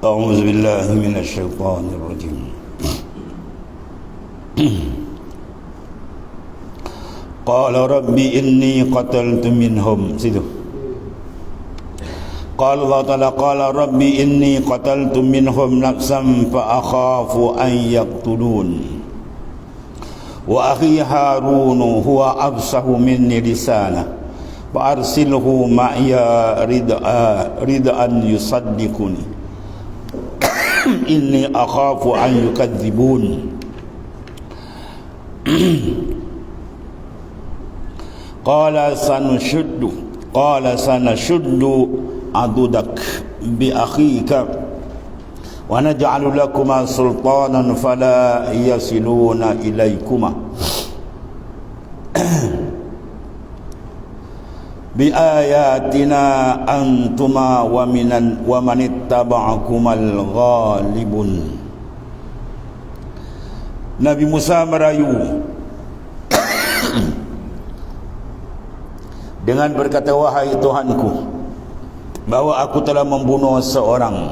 أعوذ بالله من الشيطان الرجيم. قال رب إني قتلت منهم قال الله تعالى قال رب إني قتلت منهم نفسا فأخاف أن يقتلون وأخي هارون هو أفصح مني لسانا فأرسله معي رد أن يصدقني إني أخاف أن يكذبون قال سنشد عضدك بأخيك ونجعل لكما سلطانا فلا يصلون إليكما بآياتنا أنتما ومن اتبعكما الغالبون. Nabi Musa merayu dengan berkata, wahai Tuhanku, bahwa aku telah membunuh seorang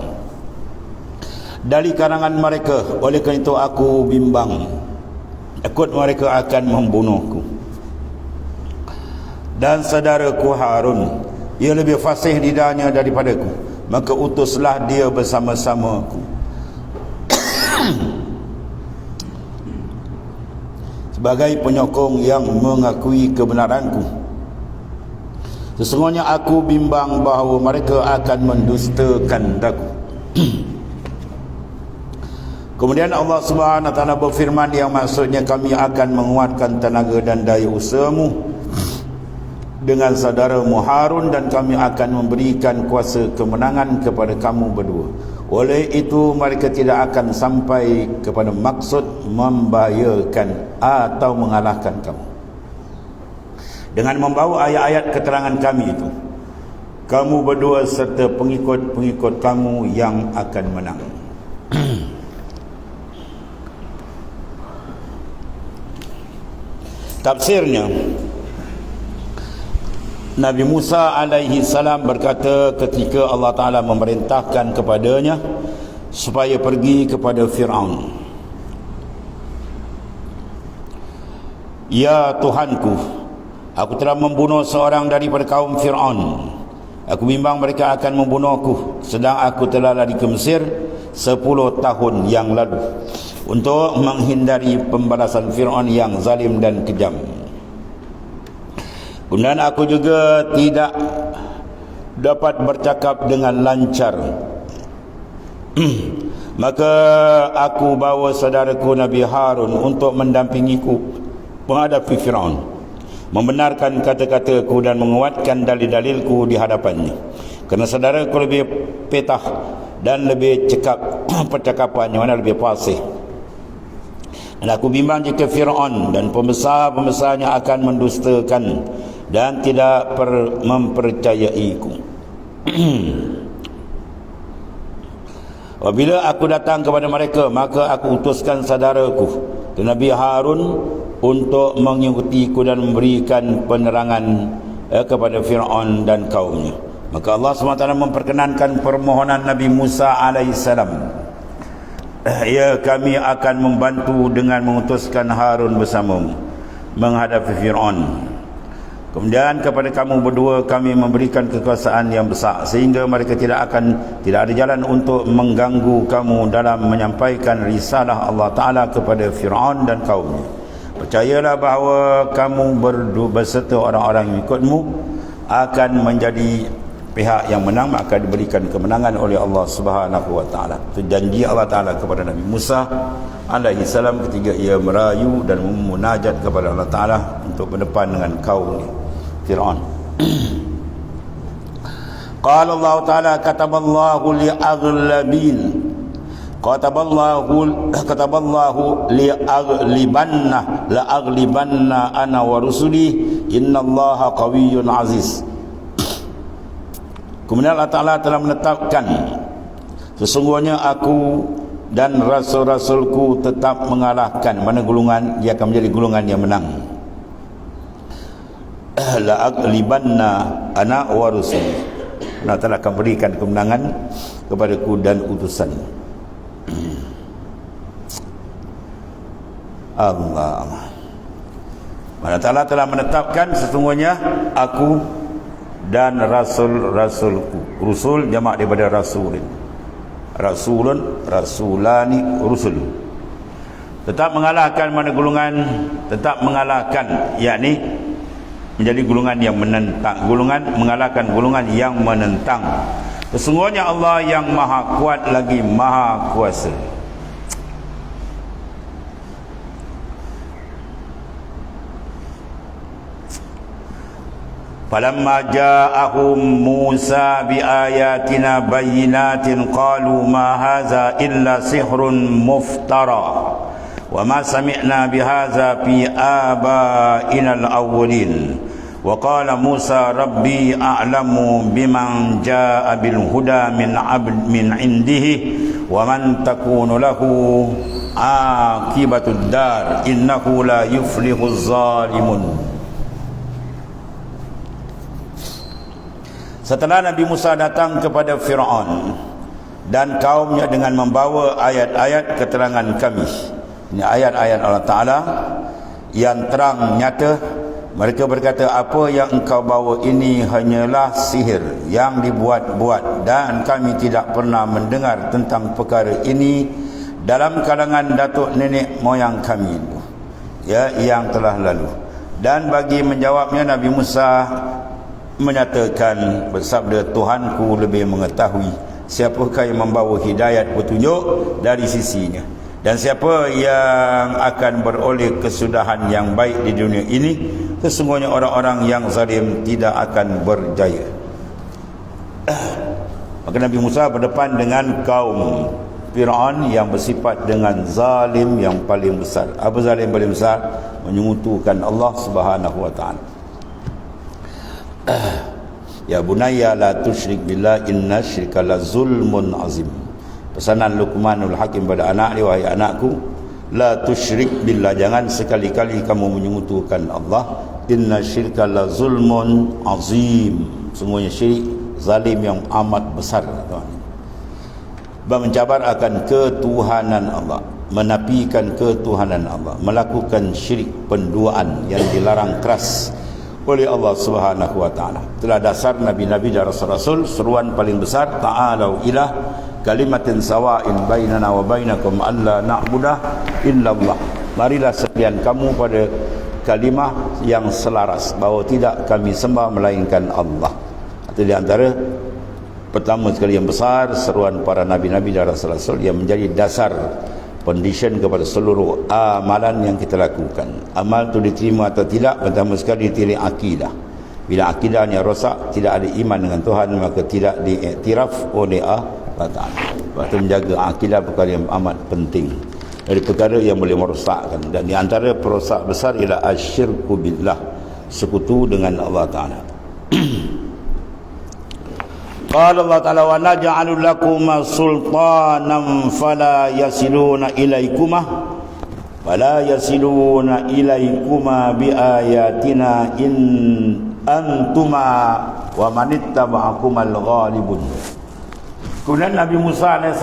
dari kalangan mereka, oleh kerana itu aku bimbang, takut mereka akan membunuhku. Dan saudaraku Harun, ia lebih fasih lidahnya daripadaku, maka utuslah dia bersama-samaku. Sebagai penyokong yang mengakui kebenaranku. Sesungguhnya aku bimbang bahawa mereka akan mendustakan aku. Kemudian Allah Subhanahu wa taala berfirman yang maksudnya, kami akan menguatkan tenaga dan daya usahamu dengan saudaramu Harun, dan kami akan memberikan kuasa kemenangan kepada kamu berdua. Oleh itu mereka tidak akan sampai kepada maksud membahayakan atau mengalahkan kamu. Dengan membawa ayat-ayat keterangan kami itu, kamu berdua serta pengikut-pengikut kamu yang akan menang. Tafsirnya, Nabi Musa alaihi salam berkata ketika Allah Ta'ala memerintahkan kepadanya supaya pergi kepada Fir'aun, ya Tuhanku, aku telah membunuh seorang daripada kaum Fir'aun. Aku bimbang mereka akan membunuhku, sedang aku telah lari ke Mesir 10 tahun yang lalu untuk menghindari pembalasan Fir'aun yang zalim dan kejam. Kemudian aku juga tidak dapat bercakap dengan lancar. Maka aku bawa saudaraku Nabi Harun untuk mendampingiku menghadapi Fir'aun, membenarkan kata-kataku dan menguatkan dalil-dalilku di hadapannya. Kerana saudaraku lebih petah dan lebih cekap percakapannya, mana lebih fasih. Dan aku bimbang jika Fir'aun dan pembesar-pembesarnya akan mendustakan dan tidak mempercayaiku. Apabila aku datang kepada mereka, maka aku utuskan saudaraku Nabi Harun untuk mengikutiku dan memberikan penerangan kepada Fir'aun dan kaumnya. Maka Allah SWT memperkenankan permohonan Nabi Musa alaihissalam. Ya, kami akan membantu dengan mengutuskan Harun bersamamu menghadapi Fir'aun. Kemudian kepada kamu berdua kami memberikan kekuasaan yang besar, sehingga mereka tidak ada jalan untuk mengganggu kamu dalam menyampaikan risalah Allah Ta'ala kepada Fir'aun dan kaumnya. Percayalah bahawa kamu berserta orang-orang yang ikutmu akan menjadi pihak yang menang, akan diberikan kemenangan oleh Allah Subhanahu wa Ta'ala. Itu janji Allah Ta'ala kepada Nabi Musa alaihi salam ketika ia merayu dan memunajat kepada Allah Ta'ala untuk berdepan dengan kaumnya Fir'aun. Qala Allah Ta'ala kataballahu li'aghlabin kataballahu la'aghlibanna ana wa rusuli innallaha qawiyyun aziz. Kemudian Allah Ta'ala telah menetapkan, sesungguhnya aku dan rasul-rasulku tetap mengalahkan. Mana golongan, dia akan menjadi golongan yang menang. La'aghlibanna ana wa rusuli. Allah Ta'ala akan berikan kemenangan kepadaku dan utusan. Allah Ta'ala telah menetapkan sesungguhnya aku dan rasul-rasulku. Rusul jamak daripada rasulin. Rasulun, rasulani, rusul. Tetap mengalahkan mana golongan, tetap mengalahkan, yakni menjadi golongan yang menentang, golongan mengalahkan golongan yang menentang. Sesungguhnya Allah yang maha kuat lagi maha kuasa. Falamma ja'ahum Musa biayatina bayyinatin qalu ma hadza illa sihrun muftara wa ma sami'na bihadza fi abaina al-awwalin. Wa qala Musa rabbi a'lamu biman ja'a bil huda min indihi wa man takunu lahu aqibatud dar innahu la yuflihuz zalimun. Setelah Nabi Musa datang kepada Fir'aun dan kaumnya dengan membawa ayat-ayat keterangan kami, ini ayat-ayat Allah Ta'ala yang terang nyata, mereka berkata, apa yang engkau bawa ini hanyalah sihir yang dibuat-buat dan kami tidak pernah mendengar tentang perkara ini dalam kalangan datuk nenek moyang kami yang telah lalu. Dan bagi menjawabnya Nabi Musa menyatakan bersabda, Tuhanku lebih mengetahui siapakah yang membawa hidayat petunjuk dari sisinya dan siapa yang akan beroleh kesudahan yang baik di dunia ini. Sesungguhnya orang-orang yang zalim tidak akan berjaya. Maka Nabi Musa berdepan dengan kaum Fir'aun yang bersifat dengan zalim yang paling besar. Apa zalim paling besar? Menyekutukan Allah Subhanahu wa ta'ala. Ya bunayya la tusyrik billah inna syirka la zulmun azim. Pesanan Luqmanul Hakim pada anak dia, wahai anakku, la tusyrik billah, jangan sekali-kali kamu menyekutukan Allah. Inna syirka la zulmun azim, sungguhnya syirik zalim yang amat besar. Mencabar akan ketuhanan Allah, menafikan ketuhanan Allah, melakukan syirik penduaan yang dilarang keras oleh Allah Subhanahu wa ta'ala. Itulah dasar nabi-nabi dan rasul-rasul. Seruan paling besar, ta'alau ilah kalimatin sawa'in bainana wa bainakum alla na'budah illallah. Marilah sekalian kamu pada kalimah yang selaras bahawa tidak kami sembah melainkan Allah. Itu di antara pertama sekali yang besar seruan para nabi-nabi dan rasul-rasul yang menjadi dasar condition kepada seluruh amalan yang kita lakukan. Amal itu diterima atau tidak, pertama sekali diterima akidah. Bila akidahnya rosak, tidak ada iman dengan Tuhan, maka tidak diiktiraf oleh Allah Ta'ala. Sebab itu menjaga akidah perkara yang amat penting, dari perkara yang boleh merosakkan. Dan di antara perosak besar ialah asyirku billah, sekutu dengan Allah Ta'ala. Qala Allah Ta'ala wa naj'alu lakuma sultanan fala yasiluna ilaikuma bi ayatina in antuma wa manittaba'akumal ghalibun. Kemudian Nabi Musa AS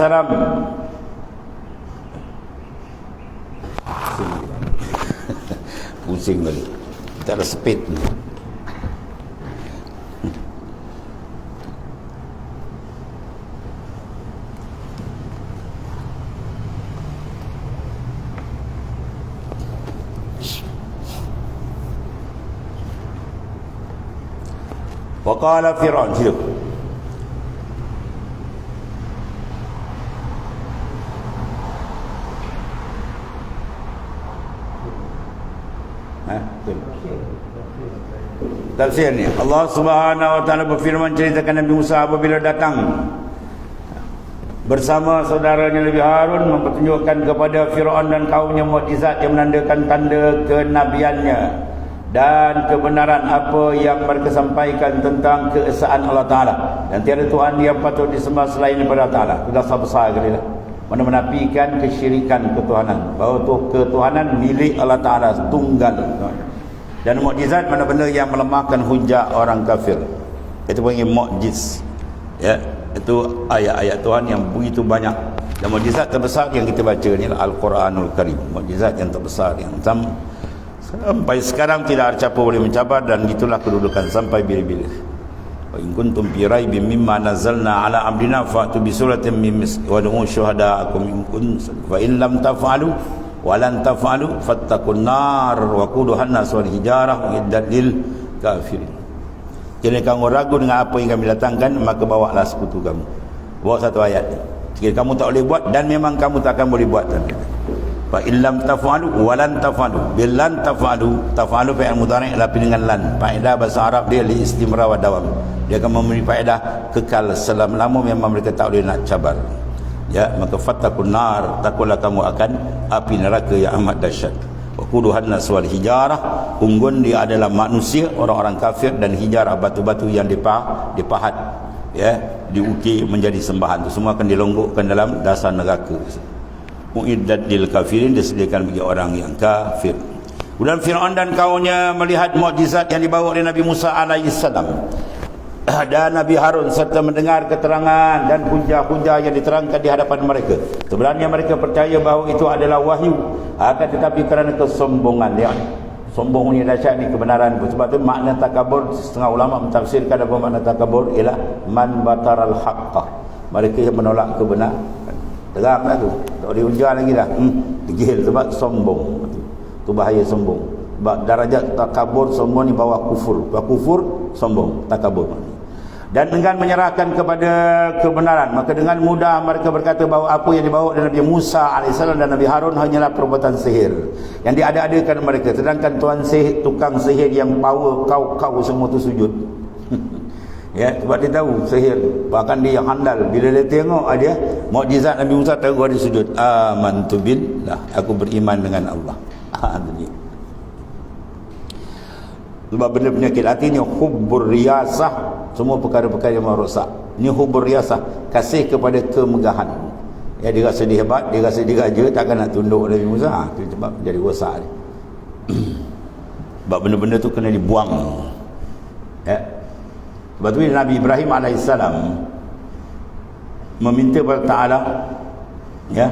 pusing tadi, tak ada speed. Waqala Fir'aun, hidup. Tafsir ni Allah Subhanahu wa ta'ala berfirman, ceritakan Nabi Musa apabila datang bersama saudaranya Nabi Harun mempertunjukkan kepada Fir'aun dan kaumnya mukjizat yang menandakan tanda kenabiannya dan kebenaran apa yang mereka sampaikan tentang keesaan Allah Ta'ala, dan tiada Tuhan yang patut disembah selain daripada Allah Ta'ala. Itu dosa besar sekali lah, mana menafikan kesyirikan ketuhanan, bahawa tu ketuhanan milik Allah Ta'ala tunggal. Dan mukjizat mana benda yang melemahkan hujah orang kafir, itu panggil mukjiz, ya. itu ayat-ayat Tuhan yang begitu banyak. Dan mukjizat terbesar yang kita baca ni Al-Quranul Karim. Mukjizat yang terbesar yang sampai sekarang tidak ada siapa boleh mencabar, dan itulah kedudukan sampai bila-bila. Wa in kuntum fi raibin mimma nazzalna ala abdina fa'tu bi suratin min misli wa du'u syuhada'akum in kuntum fa in lam taf'alu wa lan taf'alu fattaqun nar wa quduha an-nas wal hijarah uiddat lil kafirin. Jika kamu ragu dengan apa yang kami datangkan, maka bawalah sekutu kamu. Bawa satu ayat. Jika kamu tak boleh buat, dan memang kamu tak akan boleh buat. Fa illam taf'alu wa lan taf'alu. Bil lan taf'alu fi'il mudhari' tapi dengan lan. Faedah bahasa Arab dia li istimrar wa dawam. Dia akan memberi faedah kekal selama-lama, memang mereka tak boleh nak cabar. Ya, maka fattaqun nar, takutlah kamu akan api neraka yang amat dahsyat. Wa quduhan nas wal hijarah, unggun dia adalah manusia, orang-orang kafir, dan hijarah batu-batu yang dipahat, ya, diukir menjadi sembahan. Itu semua akan dilonggokkan dalam dasar neraka. Uiddat lil kafirin, disediakan bagi orang yang kafir. Kemudian Fir'aun dan kaumnya melihat mukjizat yang dibawa oleh Nabi Musa alaihissalam dan Nabi Harun, serta mendengar keterangan dan hujah-hujah yang diterangkan di hadapan mereka. Sebenarnya mereka percaya bahawa itu adalah wahyu, akan tetapi kerana kesombongan dia, sombongnya dahsyat ni kebenaran. Sebab tu makna takabur, setengah ulama mentafsirkan apa makna takabur ialah man bataral haqqah, mereka yang menolak kebenaran. Terang lah tu, tak boleh hujah lagi dah. Degil sebab sombong. Tu bahaya sombong. Sebab darajat takabur sombong ni bawah kufur. Bawah kufur sombong, takabur. Dan dengan menyerahkan kepada kebenaran, maka dengan mudah mereka berkata bahawa apa yang dibawa oleh Nabi Musa AS dan Nabi Harun hanyalah perbuatan sihir yang diada-adakan mereka. Sedangkan tuan sihir, tukang sihir yang power kau semua tu sujud. Ya, sebab dia tahu sihir, bahkan dia yang handal. Bila dia tengok dia mukjizat Nabi Musa, tahu dia sujud. Amantu billah, aku beriman dengan Allah. Sebab benda penyakit hati ni hubbur riyasah, semua perkara-perkara yang merosak. Ni hubbur riyasah, kasih kepada kemegahan. Ya, dia rasa dia hebat, dia rasa dia raja, takkan nak tunduk Nabi Musa. Itu sebab jadi rosak dia. Sebab benda-benda tu kena dibuang. Ya. Sebab tu Nabi Ibrahim AS meminta kepada Ta'ala, ya,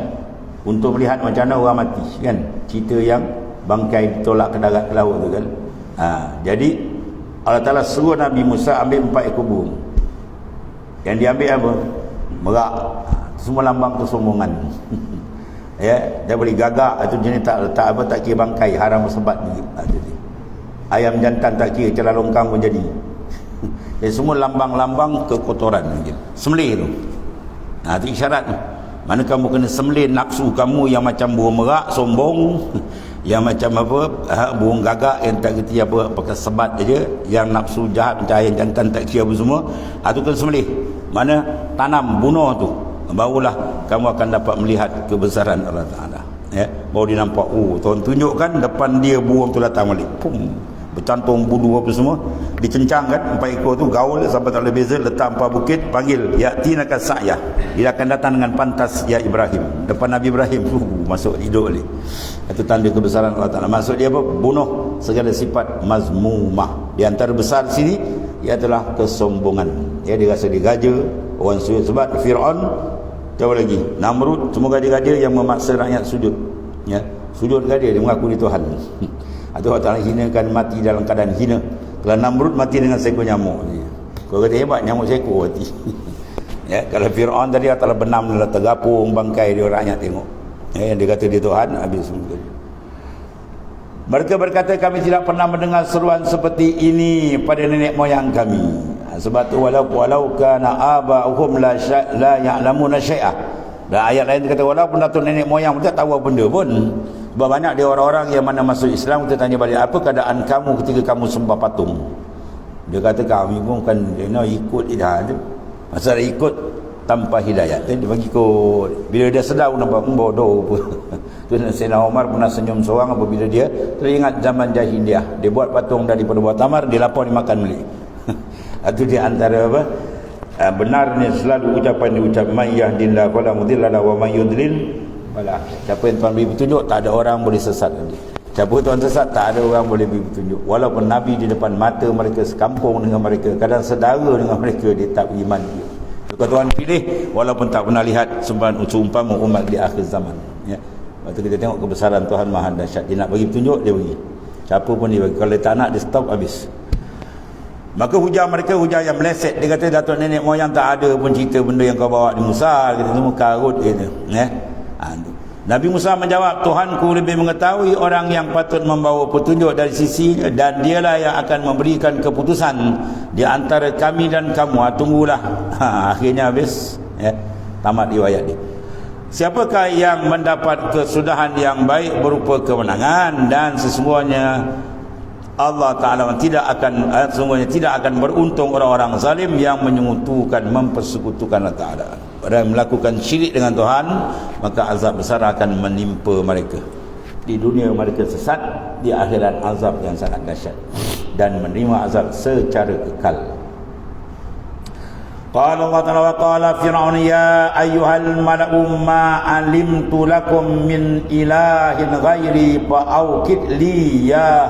untuk melihat macam mana orang mati, kan, cerita yang bangkai ditolak ke darat, ke laut tu kan. Jadi Allah Ta'ala suruh Nabi Musa ambil 4 ekor burung. Yang diambil apa? Merak. Semua lambang kesombongan. Ya, dia boleh gagak, itu jenis tak kira bangkai, haram bersebat ni. Ayam jantan tak kira, celah longkang pun jadi. Jadi semua lambang-lambang kekotoran. Sembelih tu. Itu isyarat tu. Mana kamu kena sembelih nafsu kamu yang macam burung merak, sombong, yang macam apa, burung gagak yang tak kerti apa, pakai sebat aja, yang nafsu jahat macam ayam jantan tak kira apa semua. Itu kena sembelih. Mana tanam, bunuh tu, barulah kamu akan dapat melihat kebesaran Allah Ta'ala. Ya, baru dia nampak, Tuhan tunjukkan depan dia burung tu datang balik. Pum, bercantum bulu apa semua, dikencangkan 4 ekor tu, gaul sampai tak boleh beza, letak 4 bukit, panggil yatinaka sa'yah, dia akan datang dengan pantas ya Ibrahim, depan Nabi Ibrahim. Masuk hidup balik. Itu tanda kebesaran Allah Ta'ala. Maksud dia apa? Bunuh segala sifat mazmumah. Di antara besar sini ialah kesombongan. Ya, dia rasa dia raja, orang sujud. Sebab Fir'aun, jauh lagi, Namrud, semua raja-raja yang memaksa rakyat sujud. Ya, sujud kepada dia mengaku dia Tuhan. Atau Allah Ta'ala hinakan mati dalam keadaan hina. Kalau Namrud mati dengan seekor nyamuk. Kau kata hebat, nyamuk seekor mati. Ya, kalau Fir'aun tadi Allah Ta'ala benam dalam tergapung bangkai dia, rakyat tengok. Ya, dia kata dia Tuhan, habis semua. Mereka berkata kami tidak pernah mendengar seruan seperti ini pada nenek moyang kami. Sebab tu walau kana aba'uhum la ya'lamuna syai'ah. Dan ayat lain dia kata walaupun datuk nenek moyang pun tak tahu apa benda pun. Sebab banyak dia orang-orang yang mana masuk Islam, kita tanya balik, apa keadaan kamu ketika kamu sembah patung? Dia kata kami pun kan ikut dah tu. Masa dia ikut tanpa hidayah, dia bagi ikut. Bila dia sedar nampak bodoh apa. Tu Sayyidina Umar pernah senyum seorang apabila dia teringat zaman jahiliyah. Dia buat patung daripada buah tamar, dia lapar dimakan balik. Itu di antara apa? Benarnya selalu ucapan diucap may yahdillahu fala mudilla lahu wa may yudlil fala. Siapa yang Tuhan beri petunjuk, tak ada orang boleh sesat lagi. Siapa Tuhan sesat, tak ada orang boleh beri petunjuk. Walaupun Nabi di depan mata mereka, sekampung dengan mereka, kadang sedara dengan mereka, dia tak beriman dia. Tuhan pilih walaupun tak pernah lihat seumpama umat di akhir zaman, ya. Waktu kita tengok kebesaran Tuhan Maha Dahsyat, dia nak bagi petunjuk, dia bagi. Siapa pun dia bagi. Kalau dia tak nak, dia stop, habis. Maka hujah mereka hujah yang meleset. Dia kata datuk nenek moyang tak ada pun cerita benda yang kau bawa di Musa, kita semua karut gitu, ya. Nabi Musa menjawab, Tuhanku lebih mengetahui orang yang patut membawa petunjuk dari sisinya, dan dialah yang akan memberikan keputusan di antara kami dan kamu. Tunggulah. Akhirnya habis, ya. Tamat riwayat dia. Siapakah yang mendapat kesudahan yang baik berupa kemenangan, dan sesungguhnya Allah Ta'ala sesungguhnya tidak akan beruntung orang-orang zalim yang menyekutukan, mempersekutukan Allah Ta'ala. Orang yang melakukan syirik dengan Tuhan, maka azab besar akan menimpa mereka. Di dunia mereka sesat, di akhirat azab yang sangat dahsyat, dan menerima azab secara kekal. Qala Allah Ta'ala wa qala Fir'aun ya ayyuhal mala'u ma alimtu lakum min ilahin ghairi fa'aukid li ya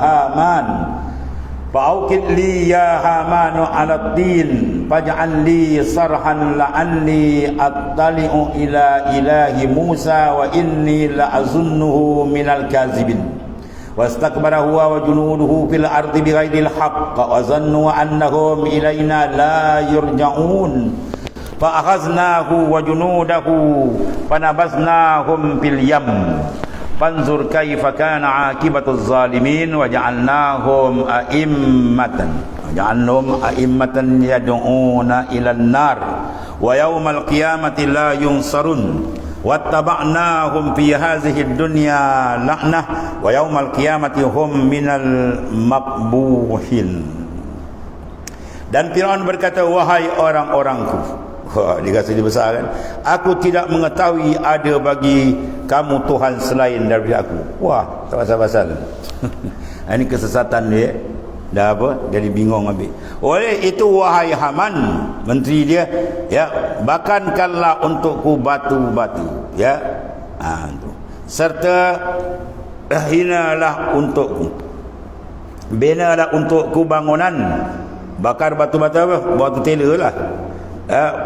Hamanu ala tin faj'al li sarhan la'alli attali'u ila ilahi Musa wa inni la'azunnuhu minal kazibin. Wastakbara huwa wa junuduhu fil ardi bighairil haqq wa zannu annahum ilaina la yurja'un fa akhaznahu wa junudahu fanabaznahum fil yam fanzur kaifa kana akibatuz zalimin wa ja'alnahum a'immatan yad'una ilan nar wa yawmal qiyamati la yunsarun wattaba'nahum fi hadhihi dunya la'nah wa yaumal qiyamati hum minal maqbuhin. Dan Firaun berkata, wahai orang-orangku, dia kata dia besar kan, aku tidak mengetahui ada bagi kamu Tuhan selain daripada aku. Wah, tak pasal-pasal. Ini kesesatan dia. Dah apa? Jadi bingung habis. Oleh itu wahai Haman, menteri dia, ya, bakankanlah untukku batu-batu, ya. Tu. Serta hinalah untukku. Binalah untukku bangunan. Bakar batu-batu apa? Batu tela lah.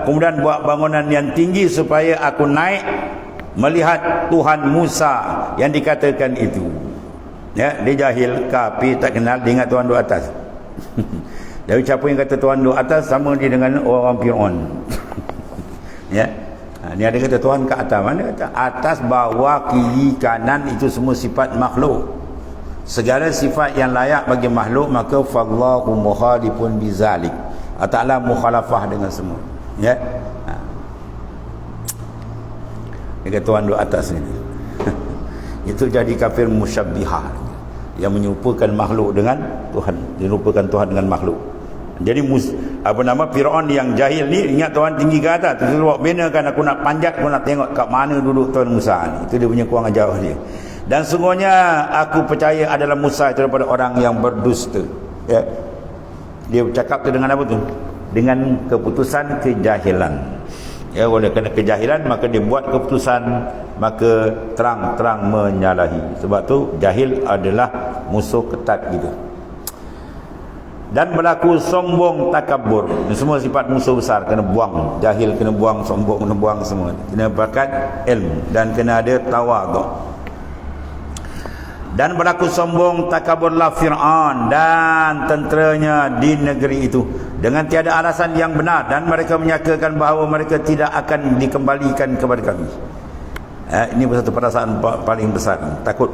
Kemudian buat bangunan yang tinggi supaya aku naik melihat Tuhan Musa yang dikatakan itu. Ya, dia jahil, kafir, tak kenal, dia ingat Tuhan duduk atas. Dari siapa yang kata Tuhan duduk atas, sama dia dengan orang Fir'aun. Ya. Ni ada kata Tuhan ke atas. Mana kata atas, bawah, kiri, kanan, itu semua sifat makhluk. Segala sifat yang layak bagi makhluk, maka fallahu mukhalifun bizalik. Allah Ta'ala mukhalafah dengan semua. Ya. Dia kata Tuhan duduk atas ni. Itu jadi kafir musyabbihah, yang menyerupakan makhluk dengan Tuhan, menyerupakan Tuhan dengan makhluk. Jadi Firaun yang jahil ni ingat Tuhan tinggi ke atas, terus buat benakan aku nak panjat, aku nak tengok kat mana duduk Tuhan Musa ni. Itu dia punya kurang ajar dia. Dan sungguhnya aku percaya adalah Musa itu daripada orang yang berdusta. Ya. Dia bercakap tu dengan apa tu? Dengan keputusan kejahilan. Ya, oleh kerana kejahilan maka dia buat keputusan, maka terang-terang menyalahi. Sebab tu jahil adalah musuh ketat gitu. Dan berlaku sombong takabur. Ini semua sifat musuh besar, kena buang. Jahil kena buang, sombong kena buang semua. Kena bakat ilmu dan kena ada tawaduk. Dan berlaku sombong takaburlah Fir'aun dan tenteranya di negeri itu dengan tiada alasan yang benar, dan mereka menyangkakan bahawa mereka tidak akan dikembalikan kepada kami. Ini satu perasaan paling besar, takut.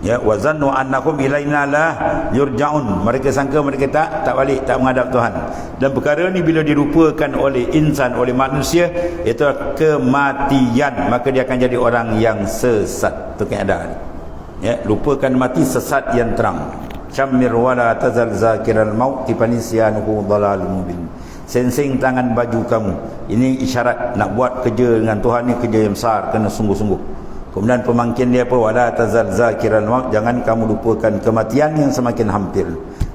Ya, wazannu annahum ilaina la yurja'un. Mereka sangka mereka tak balik, tak menghadap Tuhan. Dan perkara ni bila dirupakan oleh insan, oleh manusia, itu kematian, maka dia akan jadi orang yang sesat. Itu keadaan. Ya, lupakan mati, sesat yang terang. Syammir wala tazal zakiral maut tipanisyanuhu dhalalun mubin. Sensing tangan baju kamu. Ini isyarat nak buat kerja dengan Tuhan ni kerja yang besar, kena sungguh-sungguh. Kemudian pemangkin dia apa? Wala tazal zakiral maut, jangan kamu lupakan kematian yang semakin hampir.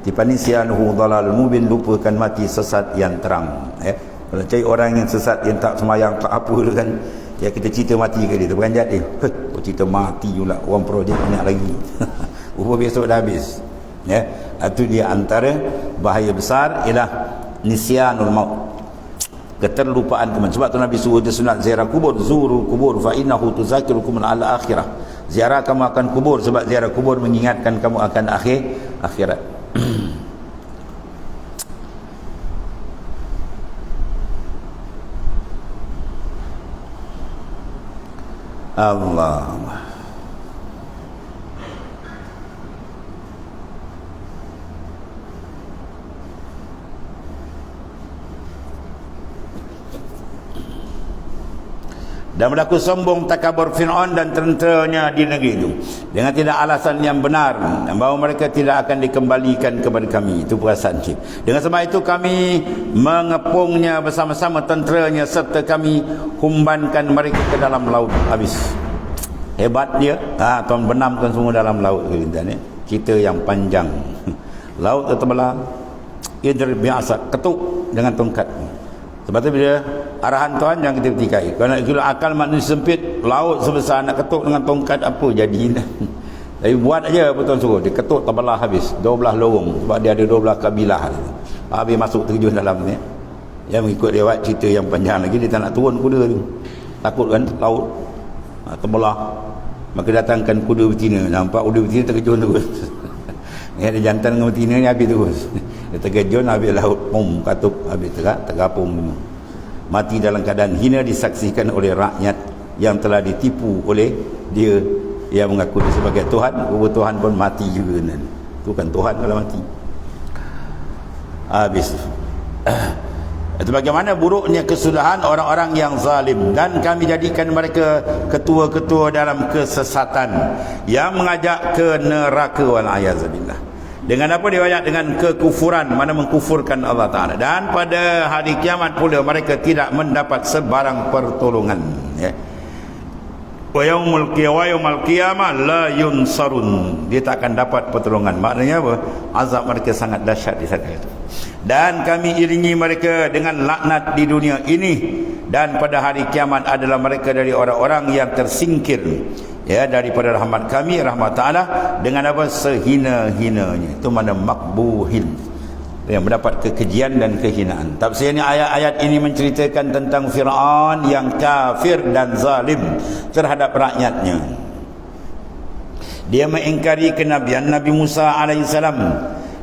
Tipanisyanuhu dhalalun mubin, lupakan mati, sesat yang terang. Ya. Kalau cari orang yang sesat yang tak semayang tak apa kan, ya kita cerita mati ke dia, terperanjat dia. Cerita mati pula, orang projek banyak lagi. Rupa besok dah habis. Ya, itu dia antara bahaya besar ialah nisyanul maut. keterlupaan kematian. Sebab tu Nabi suruh dia sunat ziarah kubur, zuru kubur fa innahu tuzakirukum al akhirah. Ziarah kamu akan kubur sebab ziarah kubur mengingatkan kamu akan akhirat. Allah. Dan berlaku sombong takabur Fir'aun dan tenteranya di negeri itu dengan tidak alasan yang benar, dan bahawa mereka tidak akan dikembalikan kepada kami. Itu perasaan kita. Dengan sebab itu kami mengepungnya bersama-sama tenteranya serta kami humbankan mereka ke dalam laut. Habis. Hebat dia. Tuan benamkan semua dalam laut. Cerita yang panjang. Laut terbelah. Idrib biasa ketuk dengan tongkat. Sebab tu bila arahan Tuhan yang kita petikai. Kalau akal manusia sempit, laut sebesar nak ketuk dengan tongkat apa jadi. Tapi buat aja apa Tuhan suruh. Dia ketuk terbelah habis 12 lorong. Sebab dia ada 12 kabilah. Habis masuk terjun dalam ni. Yang mengikut riwayat cerita yang panjang lagi, dia tak nak turun kuda tu. Takut kan laut terbelah. Maka datangkan kuda betina. Nampak kuda betina terkejun terus. Ni ada jantan dengan betina ni habis terus. Dia terkejun habis laut. Katup habis tergapung. Mati dalam keadaan hina disaksikan oleh rakyat yang telah ditipu oleh dia yang mengaku dia sebagai Tuhan. Tuhan pun mati juga. Itu kan Tuhan kalau mati. Habis. Itu bagaimana buruknya kesudahan orang-orang yang zalim, dan kami jadikan mereka ketua-ketua dalam kesesatan yang mengajak ke neraka wal ayazabillah. Dengan apa riwayat? Dengan kekufuran, mana mengkufurkan Allah Ta'ala. Dan pada hari kiamat pula mereka tidak mendapat sebarang pertolongan. Wa yaumul qiyamah la yunsarun. Dia tak akan dapat pertolongan. Maknanya apa? Azab mereka sangat dahsyat di sana itu. Dan kami iringi mereka dengan laknat di dunia ini, dan pada hari kiamat adalah mereka dari orang-orang yang tersingkir daripada rahmat kami, rahmat Ta'ala, dengan apa? Sehina-hinanya. Itu mana makbuhin, yang mendapat kekejian dan kehinaan. Tafsirnya ayat-ayat ini menceritakan tentang Fir'aun yang kafir dan zalim terhadap rakyatnya. Dia mengingkari kenabian Nabi Musa alaihissalam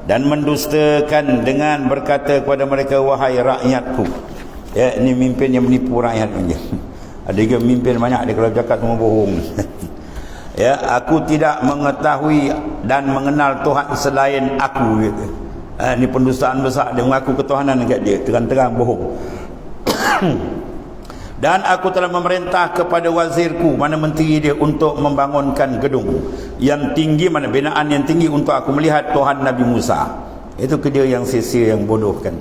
dan mendustakan dengan berkata kepada mereka, wahai rakyatku. Ini mimpin yang menipu rakyat punya. Ada juga mimpin banyak dia kalau cakap semua bohong. Aku tidak mengetahui dan mengenal Tuhan selain aku gitu. Ini pendustaan besar. Dia mengaku ketuhanan dekat dia, terang-terang bohong. Dan aku telah memerintah kepada wazirku, mana menteri dia, untuk membangunkan gedung yang tinggi, mana binaan yang tinggi, untuk aku melihat Tuhan Nabi Musa. Itu ke dia yang sia-sia, yang bodoh kan.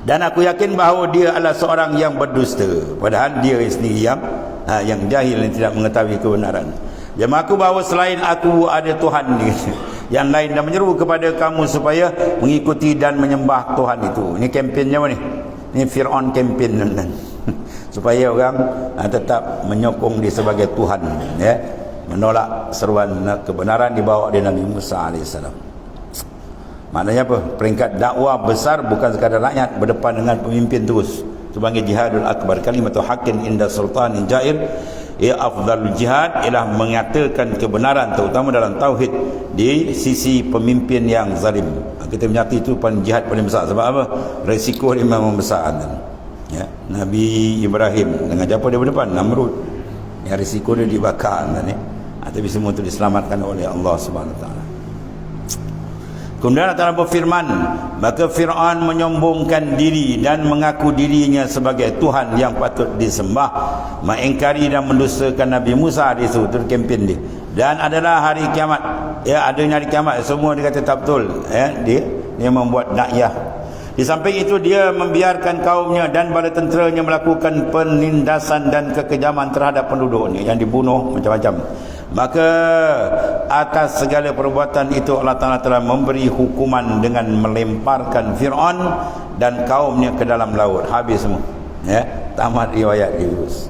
Dan aku yakin bahawa dia adalah seorang yang berdusta, padahal dia sendiri yang jahil, yang tidak mengetahui kebenaran. Dia mengaku bahawa selain aku ada Tuhan yang lain, dan menyeru kepada kamu supaya mengikuti dan menyembah Tuhan itu. Ini kempennya apa ni? Ini Fir'aun kempen supaya orang tetap menyokong dia sebagai Tuhan, menolak seruan kebenaran dibawa oleh Nabi Musa AS. Maknanya apa? Peringkat dakwah besar bukan sekadar rakyat berdepan dengan pemimpin terus. Sebagai jihadul akbar, kalimatu haqqin inda sultanin jair. Afdalul jihad ialah mengatakan kebenaran, terutama dalam tauhid, di sisi pemimpin yang zalim. Kita menyatakan itu jihad paling besar. Sebab apa? Risiko dia memang besar. Nabi Ibrahim dengan siapa dia berdepan? Namrud. Yang risiko dia dibakar. Tapi semua itu diselamatkan oleh Allah Subhanahu Wa Taala. Kemudian Allah Ta'ala berfirman, maka Fir'aun menyombongkan diri dan mengaku dirinya sebagai Tuhan yang patut disembah, mengingkari dan mendustakan Nabi Musa. Itu kempen dia. Dan adalah hari kiamat, adanya hari kiamat, semua dia kata tak betul. Dia membuat dakwah. Di samping itu dia membiarkan kaumnya dan bala tenteranya melakukan penindasan dan kekejaman terhadap penduduknya, yang dibunuh macam-macam. Maka atas segala perbuatan itu Allah Ta'ala telah memberi hukuman dengan melemparkan Fir'aun dan kaumnya ke dalam laut. Habis semua. Tamat riwayat Yunus.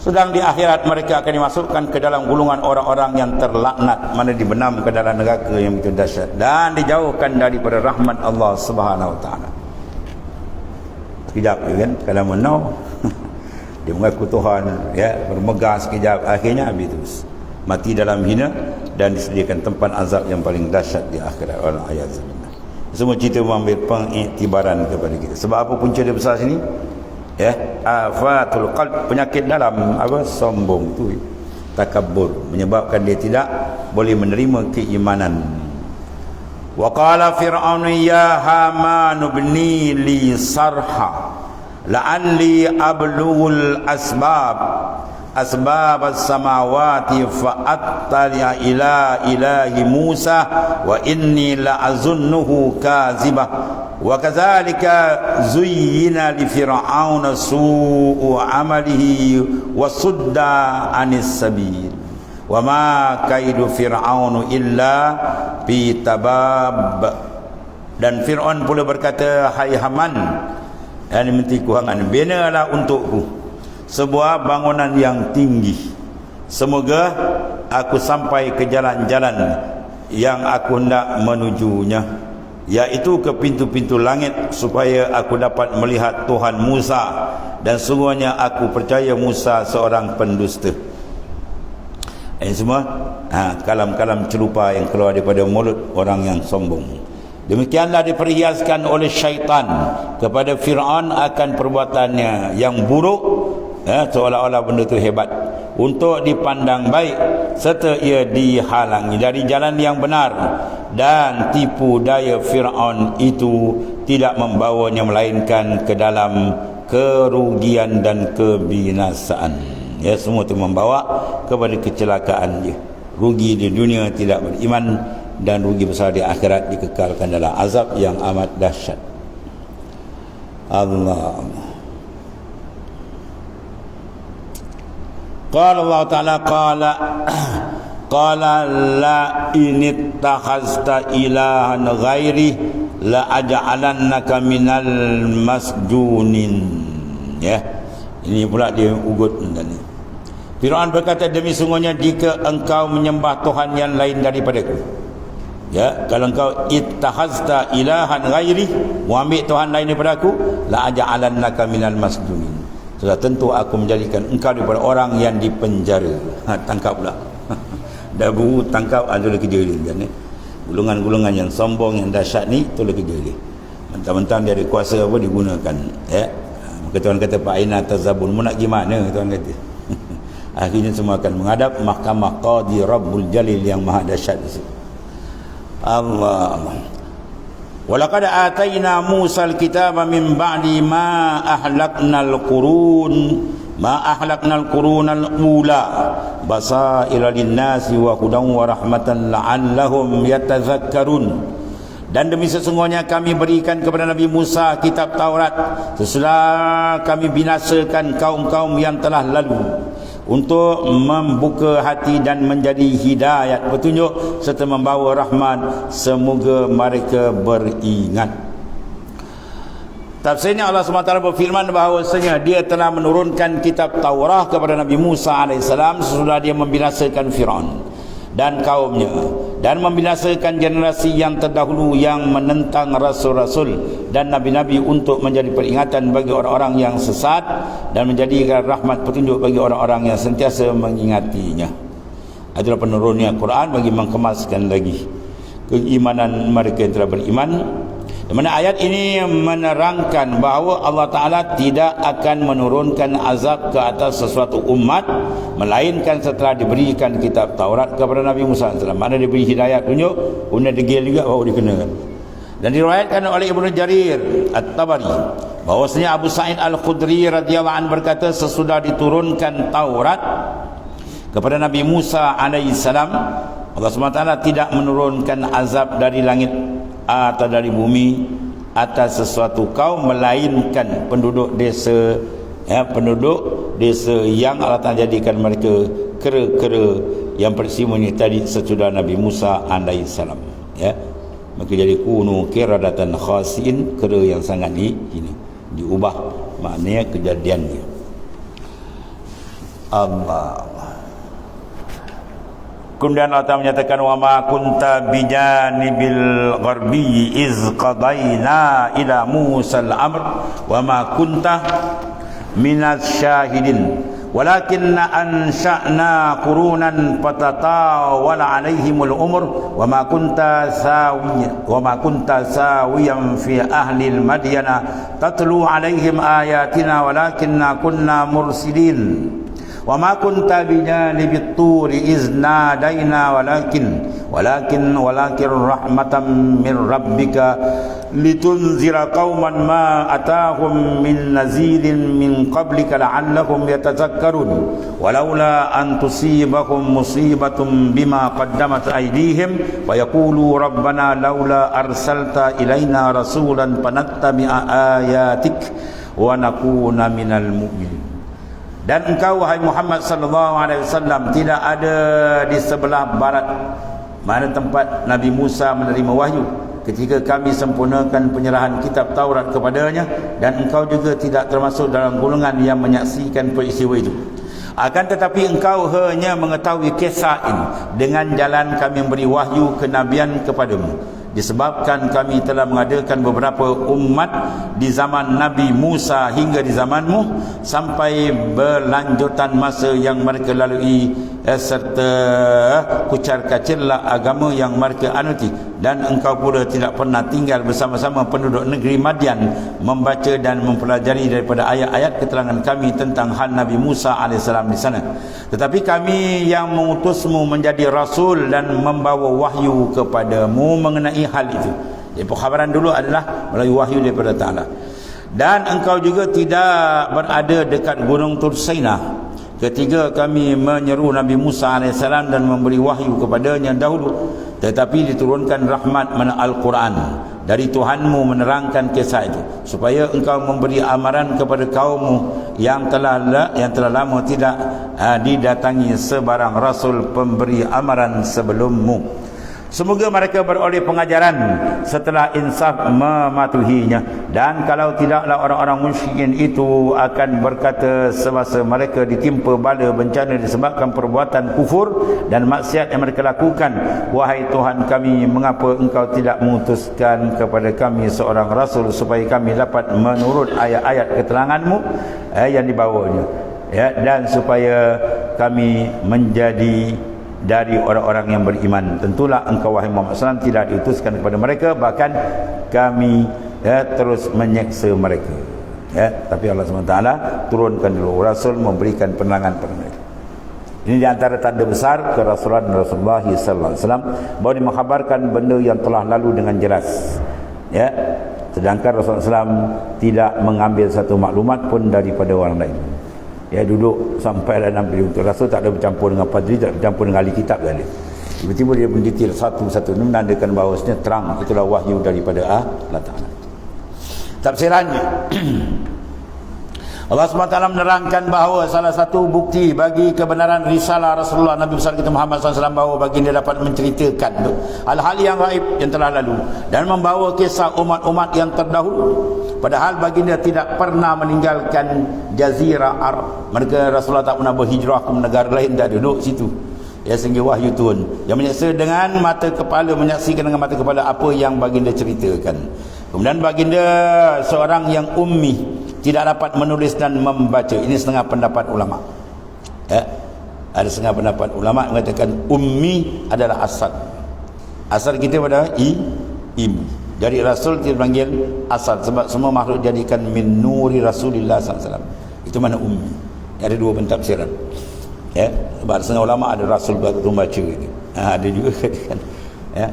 Sedang di akhirat mereka akan dimasukkan ke dalam gulungan orang-orang yang terlaknat, mana dibenam ke dalam neraka yang begitu dahsyat, dan dijauhkan daripada rahmat Allah Subhanahu Wa Ta'ala. sekejap je kan, kalau menau dia mengaku Tuhan, ya, bermegah sekejap, akhirnya habis terus mati dalam hina dan disediakan tempat azab yang paling dahsyat di akhirat. Wal-a'yadzulillah. Semua cerita mengambil pengiktibaran kepada kita. Sebab apa punca dia besar sini? Ya, afatul qalb, penyakit dalam, apa? Sombong tu, takabur, menyebabkan dia tidak boleh menerima keimanan. Wa qala fir'aun ya haman ibni li sarha la'alli ablughul asbab as-samawati fa'attali'a ila ilahi Musa wa inni la'azunnuhu kazibah wa kadzalika zuyyina li fir'auna su'u amalihi wa sudda 'anis sabil wa ma kaidu fir'aunu illa fi tabab. Dan Fir'aun pula berkata, hai Haman, yang menteri keuangan, binalah untukku sebuah bangunan yang tinggi, semoga aku sampai ke jalan-jalan yang aku hendak menujunya, yaitu ke pintu-pintu langit, supaya aku dapat melihat Tuhan Musa, dan sungguhnya aku percaya Musa seorang pendusta. Ini semua kalam-kalam celupa yang keluar daripada mulut orang yang sombong. Demikianlah diperhiaskan oleh syaitan kepada Fir'aun akan perbuatannya yang buruk, seolah-olah benda itu hebat, untuk dipandang baik, serta ia dihalangi dari jalan yang benar. Dan tipu daya Fir'aun itu tidak membawanya melainkan ke dalam kerugian dan kebinasaan. Ya, semua itu membawa kepada kecelakaan dia. Rugi di dunia tidak beriman, dan rugi besar di akhirat dikekalkan dalam azab yang amat dahsyat. Allah. Qala Allah Ta'ala qala la inittakhazta ilahan ghairi la aj'alannaka minal masjunin. Ya, ini pula dia ugut tadi. Fir'aun berkata, demi sungguhnya jika engkau menyembah Tuhan yang lain daripadaku, ya, kalau engkau ittakhazta ilahan ghairi, ambil Tuhan lain daripada aku, la aj'alannaka minal masjunin, sudah tentu aku menjadikan engkau daripada orang yang dipenjara. Tangkap pula. Dah buru tangkap, ada kerja dia kan, Gulungan-gulungan yang sombong, yang dahsyat ni, tu kerja dia. Mentang-mentang dia ada kuasa apa, digunakan, ya. Maka Tuhan kata, Pak Aina tazabun, mu nak pergi mana? Tuhan kata. Akhirnya semua akan menghadap mahkamah Qadi Rabbul Jalil yang maha dahsyat itu. Allah. Walaqad atayna Musa al-kitaba min ba'di ma ahlaknal qurun al-ula basaira lin-nasi wa hudan wa rahmatan la'allahum yatadhakkarun. Dan demi sesungguhnya kami berikan kepada Nabi Musa kitab Taurat sesudah kami binasakan kaum-kaum yang telah lalu, untuk membuka hati dan menjadi hidayat, petunjuk, serta membawa rahmat, semoga mereka beringat. Tafsirnya Allah SWT berfirman bahawasanya dia telah menurunkan kitab Taurat kepada Nabi Musa AS sesudah dia membinasakan Fir'aun dan kaumnya, dan membinasakan generasi yang terdahulu yang menentang rasul-rasul dan nabi-nabi, untuk menjadi peringatan bagi orang-orang yang sesat dan menjadikan rahmat petunjuk bagi orang-orang yang sentiasa mengingatinya. Adalah penurunnya Quran bagi mengemaskan lagi keimanan mereka yang telah beriman. Di mana ayat ini menerangkan bahawa Allah Ta'ala tidak akan menurunkan azab ke atas sesuatu umat melainkan setelah diberikan kitab Taurat kepada Nabi Musa SAW. Mana diberi hidayah tunjuk, kemudian degil juga baru dikenakan. Dan diriwayatkan oleh Ibnu Jarir At-Tabari bahwasanya Abu Sa'id Al-Khudri radhiyallahu anhu berkata, sesudah diturunkan Taurat kepada Nabi Musa alaihissalam, Allah SWT tidak menurunkan azab dari langit atau dari bumi atas sesuatu kaum melainkan penduduk desa, ya, penduduk desa yang Allah Ta'ala jadikan mereka kera-kera yang bersembunyi tadi sesudah Nabi Musa alaihissalam, ya. Maka jadi kunu kiradatan khasin, kera yang sangat dihina, diubah maknanya kejadiannya. Allah. Kemudian Allah Ta'ala menyatakan wa ma kunta bijanibil gharbi iz qadaina ila Musa al-amr wa ma kunta minas syahidin walakinna ansha'na qurunan fatatawala alaihimul umur wa ma kunta sawiyan fi ahli al-madyana tatlu alaihim ayatina walakinna kunna mursilin wa ma kunta bijanibit turi iz nadaina walakin rahmatan min rabbika litunzira qauman ma atahum min nazirin min qablika la'allahum yatazakkarun walaula an tusibahum musibatun bima qaddamat aydihim fayaqulu rabbana laula arsalta ilaina rasulan fanattabi'a ayatik wa nakuna minal mu'minin. Dan engkau wahai Muhammad sallallahu alaihi wasallam tidak ada di sebelah barat mana tempat Nabi Musa menerima wahyu ketika kami sempurnakan penyerahan kitab Taurat kepadanya, dan engkau juga tidak termasuk dalam golongan yang menyaksikan peristiwa itu. Akan tetapi engkau hanya mengetahui kisah ini dengan jalan kami memberi wahyu kenabian kepadamu. Disebabkan kami telah mengadakan beberapa umat di zaman Nabi Musa hingga di zamanmu sampai berlanjutan masa yang mereka lalui serta kucar kacirlah agama yang mereka anuti, dan engkau pula tidak pernah tinggal bersama-sama penduduk negeri Madian membaca dan mempelajari daripada ayat-ayat keterangan kami tentang hal Nabi Musa AS di sana. Tetapi kami yang mengutusmu menjadi rasul dan membawa wahyu kepadamu mengenai hal itu. Jadi pengkhabaran dulu adalah melalui wahyu daripada Ta'ala. Dan engkau juga tidak berada dekat gunung Tur Saina ketika kami menyeru Nabi Musa AS dan memberi wahyu kepadanya dahulu, tetapi diturunkan rahmat mana Al-Quran dari Tuhanmu menerangkan kisah itu supaya engkau memberi amaran kepada kaummu yang telah lama tidak didatangi sebarang rasul pemberi amaran sebelummu. Semoga mereka beroleh pengajaran setelah insaf mematuhinya. Dan kalau tidaklah orang-orang musyrikin itu akan berkata semasa mereka ditimpa bala bencana disebabkan perbuatan kufur dan maksiat yang mereka lakukan, wahai Tuhan kami, mengapa engkau tidak mengutuskan kepada kami seorang rasul supaya kami dapat menurut ayat-ayat keteranganmu yang dibawanya, dan supaya kami menjadi dari orang-orang yang beriman. Tentulah engkau wahai Muhammad SAW tidak diutuskan kepada mereka, bahkan kami terus menyeksa mereka. Tapi Allah SWT turunkan dulu rasul memberikan penerangan kepada mereka. Ini di antara tanda besar kerasulan Rasulullah SAW, bahawa dia mengkhabarkan benda yang telah lalu dengan jelas. Sedangkan Rasulullah SAW tidak mengambil satu maklumat pun daripada orang lain. Duduk sampai dalam beliau untuk Rasul tak ada bercampur dengan padri, tak bercampur dengan ahli kitab tadi. Tiba-tiba dia mendetail satu-satu, ini menandakan bahawasanya terang itulah wahyu daripada Allah Ta'ala. Tafsirannya Allah SWT menerangkan bahawa salah satu bukti bagi kebenaran risalah Rasulullah Nabi besar kita Muhammad SAW bahawa baginda dapat menceritakan hal-hal yang gaib yang telah lalu dan membawa kisah umat-umat yang terdahulu. Padahal baginda tidak pernah meninggalkan Jazirah Arab. Mereka Rasulullah tak pernah berhijrah ke negara lain, tak duduk situ. Sehingga wahyu turun. Yang menyaksikan dengan mata kepala, menyaksikan dengan mata kepala apa yang baginda ceritakan. Kemudian baginda seorang yang ummi, tidak dapat menulis dan membaca. Ini setengah pendapat ulama. Ada setengah pendapat ulama mengatakan ummi adalah asal. Asal kita pada ibu. Dari Rasul dipanggil asal sebab semua makhluk jadikan min nuri Rasulillah SAW. Itu mana ummi. Ada dua pentafsiran. Sebab setengah ulama ada Rasul tak tahu baca gitu. Ada juga katakan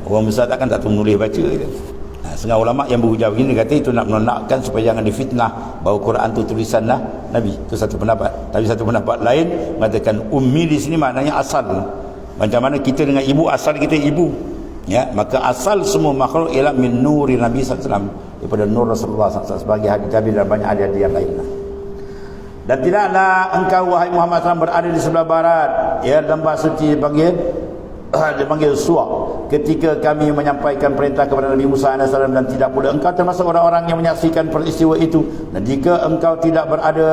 orang besar takkan tak tahu menulis baca gitu. Setengah ulama yang berhujah begini kata itu nak menolakkan supaya jangan difitnah bahawa Quran itu tulisanlah Nabi. Itu satu pendapat. Tapi satu pendapat lain mengatakan ummi di sini maknanya asal. Macam mana kita dengan ibu, asal kita ibu. Maka asal semua makhluk ialah min nuri Nabi SAW, daripada nur Rasulullah SAW, sebagai hadis Nabi dan banyak hadis yang lain. Dan tidaklah engkau wahai Muhammad SAW berada di sebelah barat, lembah suci dipanggil Suwa, ketika kami menyampaikan perintah kepada Nabi Musa AS, dan tidak pula engkau termasuk orang-orang yang menyaksikan peristiwa itu. Dan jika engkau tidak berada,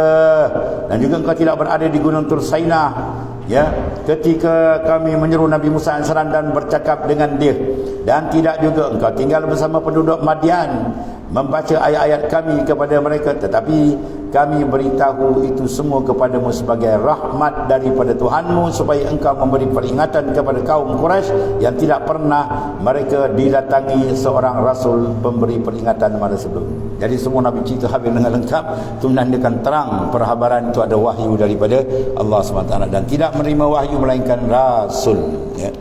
dan juga engkau tidak berada di gunung Tur Sainah ya, ketika kami menyeru Nabi Musa AS dan bercakap dengan dia, dan tidak juga engkau tinggal bersama penduduk Madian membaca ayat-ayat kami kepada mereka, tetapi kami beritahu itu semua kepadamu sebagai rahmat daripada Tuhanmu, supaya engkau memberi peringatan kepada kaum Quraisy yang tidak pernah mereka didatangi seorang rasul pemberi peringatan pada sebelum. Jadi semua Nabi cerita habis dengan lengkap, itu menandakan terang perhabaran itu ada wahyu daripada Allah SWT, dan tidak menerima wahyu melainkan rasul, ya.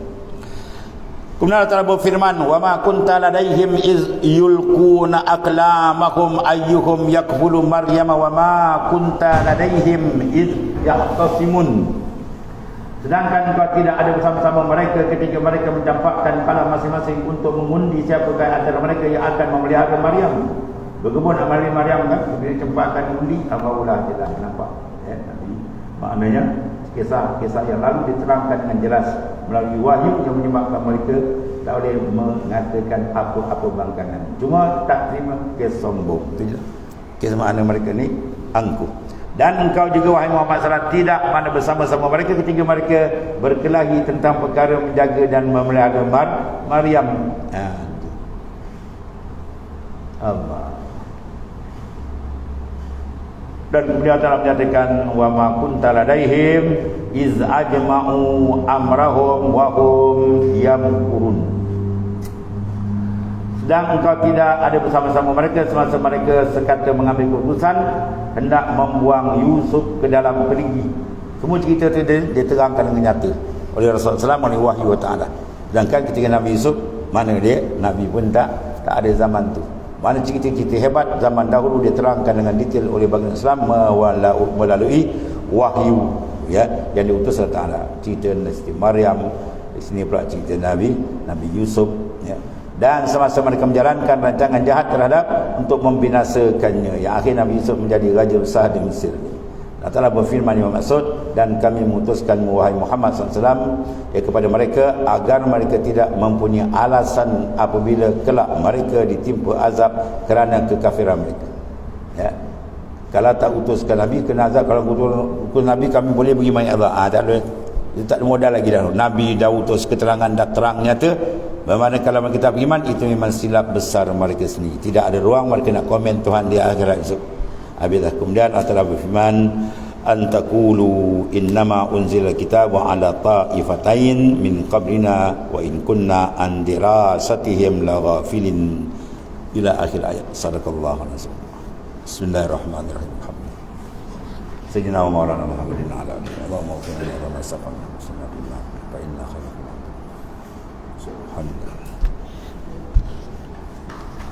Kemudian Allah Ta'ala berfirman, wa ma kunta ladaihim iz yulquna aqlamahum ayyuhum yakfulu Maryam wa ma kunta ladaihim iz yahtasimun. Sedangkan engkau tidak ada bersama-sama mereka ketika mereka mencampakkan kepala masing-masing untuk mengundi siapakah antara mereka yang akan memelihara Maryam. Berkebun amali Maryam kan, bila campakkan undi, barulah kita nampak, ya, maknanya kisah-kisah yang lalu diterangkan dengan jelas melalui wahyu yang menyebabkan mereka tak boleh mengatakan apa-apa bangkangan. Cuma tak terima kes sombong. Itu je. Kes makna mereka ni angkuh. Dan engkau juga wahai Muhammad SAW tidak mana bersama-sama mereka ketika mereka berkelahi tentang perkara menjaga dan memelihara Maryam. Allah. Dan kemudian Allah menyatakan wa ma kunta ladaihim iz ajma'u amrahum wa hum yamkurun. Sedang engkau tidak ada bersama-sama mereka semasa mereka sekata mengambil keputusan hendak membuang Yusuf ke dalam perigi. Semua cerita itu diterangkan dengan nyata oleh Rasulullah SAW, oleh wahyu ta'ala. Sedangkan ketika Nabi Yusuf, mana dia? Nabi pun tak ada zaman tu. Mana cerita-cerita hebat zaman dahulu diterangkan dengan detail oleh baginda Islam melalui wahyu, ya, yang diutus Allah Ta'ala. Cerita Siti Maryam, di sini pula cerita Nabi Yusuf, ya. Dan semasa mereka menjalankan rancangan jahat terhadap untuk membinasakannya, yang akhir Nabi Yusuf menjadi raja besar di Mesir. Allah Ta'ala berfirman yang maksud, dan kami mengutuskan wahai Muhammad SAW, ya, kepada mereka agar mereka tidak mempunyai alasan apabila kelak mereka ditimpa azab kerana kekafiran mereka, ya. Kalau tak utuskan Nabi kena azab, kalau utus Nabi kami boleh bagi banyak azab. Tak ada, tak ada modal lagi dah. Nabi dah utus, keterangan dah terang nyata. Bagaimana kalau kita beriman, itu memang silap besar mereka sendiri. Tidak ada ruang mereka nak komen Tuhan di akhirat esok. Habislah. Kemudian Allah Ta'ala berfirman, antaqulu innama unzila kitabu ala ta'ifatain min qablina wa in kunna an dirasatihim laghafilin, ila akhir ayat. Sadaqallahu alazim. Bismillahirrahmanirrahim. Sayyidina wa maulana Muhammadin ala alihi Allahumma ighfir lana ma saqana wa inna khairan. Subhanallah.